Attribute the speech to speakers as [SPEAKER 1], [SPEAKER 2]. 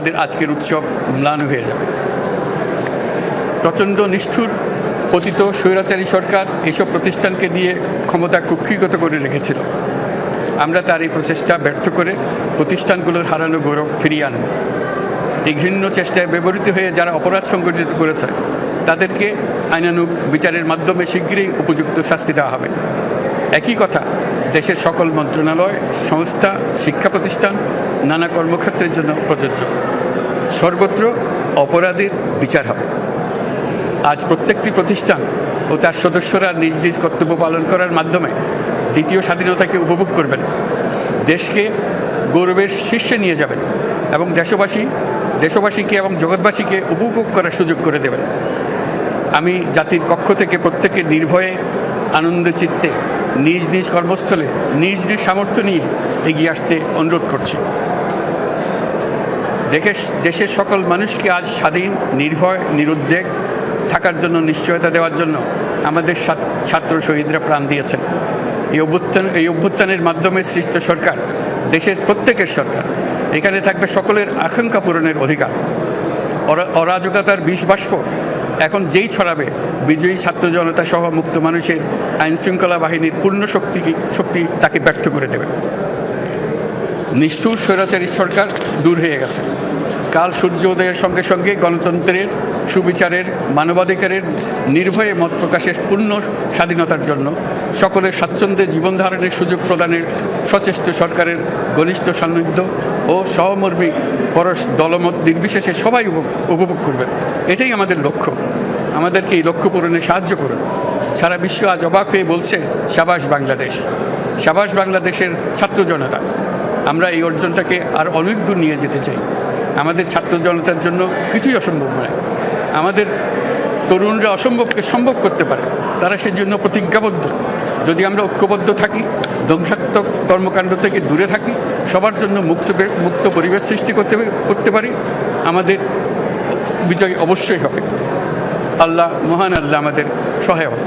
[SPEAKER 1] আমাদের আজকের উৎসব ম্লান হয়ে যাবে। প্রচণ্ড নিষ্ঠুর পতিত স্বৈরাচারী সরকার এসব প্রতিষ্ঠানকে দিয়ে ক্ষমতা কুক্ষিগত করে রেখেছিল। আমরা তার এই প্রচেষ্টা ব্যর্থ করে প্রতিষ্ঠানগুলোর হারানো গৌরব ফিরিয়ে আনব। এই ঘৃণ্য চেষ্টায় ব্যবহৃত হয়ে যারা অপরাধ সংগঠিত করেছে তাদেরকে আইনানুগ বিচারের মাধ্যমে শীঘ্রই উপযুক্ত শাস্তি দেওয়া হবে। একই কথা দেশের সকল মন্ত্রণালয়, সংস্থা, শিক্ষা প্রতিষ্ঠান, নানা কর্মক্ষেত্রের জন্য প্রযোজ্য। সর্বত্র অপরাধীর বিচার হবে। আজ প্রত্যেকটি প্রতিষ্ঠান ও তার সদস্যরা নিজ নিজ কর্তব্য পালন করার মাধ্যমে দ্বিতীয় স্বাধীনতাকে উপভোগ করবেন, দেশকে গৌরবের শীর্ষে নিয়ে যাবেন এবং দেশবাসীকে এবং জগৎবাসীকে উপভোগ করার সুযোগ করে দেবেন। আমি জাতির পক্ষ থেকে প্রত্যেকে নির্ভয়ে আনন্দ চিত্তে নিজ নিজ কর্মস্থলে নিজ নিজ সামর্থ্য নিয়ে এগিয়ে আসতে অনুরোধ করছি। দেশের সকল মানুষকে আজ স্বাধীন, নির্ভয়, নিরুদ্বেগ থাকার জন্য নিশ্চয়তা দেওয়ার জন্য আমাদের ছাত্র শহীদরা প্রাণ দিয়েছেন। এই অভ্যুত্থানের মাধ্যমে সৃষ্ট সরকার দেশের প্রত্যেকের সরকার। এখানে থাকবে সকলের আকাঙ্ক্ষা পূরণের অধিকার। অরাজকতার বিষবাষ্প এখন যেই ছড়াবে, বিজয়ী ছাত্র জনতা সহ মুক্ত মানুষের আইনশৃঙ্খলা বাহিনীর পূর্ণ শক্তি তাকে ব্যর্থ করে দেবে। নিষ্ঠুর স্বৈরাচারী সরকার দূর হয়ে গেছে। কাল সূর্য উদয়ের সঙ্গে সঙ্গে গণতন্ত্রের, সুবিচারের, মানবাধিকারের, নির্ভয়ে মত প্রকাশের পূর্ণ স্বাধীনতার জন্য সকলের স্বাচ্ছন্দ্যে জীবন ধারণের সুযোগ প্রদানের সচেষ্ট সরকারের ঘনিষ্ঠ সান্নিধ্য ও সহমর্মী পরশ দলমত নির্বিশেষে সবাই উপভোগ করবেন। এটাই আমাদের লক্ষ্য। আমাদেরকে এই লক্ষ্য পূরণে সাহায্য করুন। সারা বিশ্ব আজ অবাক হয়ে বলছে, সাবাস বাংলাদেশ, সাবাস বাংলাদেশের ছাত্র জনতা। আমরা এই অর্জনটাকে আর অনেক দূর নিয়ে যেতে চাই। আমাদের ছাত্র জনতার জন্য কিছুই অসম্ভব নয়। আমাদের তরুণরা অসম্ভবকে সম্ভব করতে পারে, তারা সেজন্য প্রতিজ্ঞাবদ্ধ। যদি আমরা ঐক্যবদ্ধ থাকি, ধ্বংসাত্মক কর্মকাণ্ড থেকে দূরে থাকি, সবার জন্য মুক্ত পরিবেশ সৃষ্টি করতে পারি, আমাদের বিজয় অবশ্যই হবে। আল্লাহ, মহান আল্লাহ আমাদের সহায় হবে।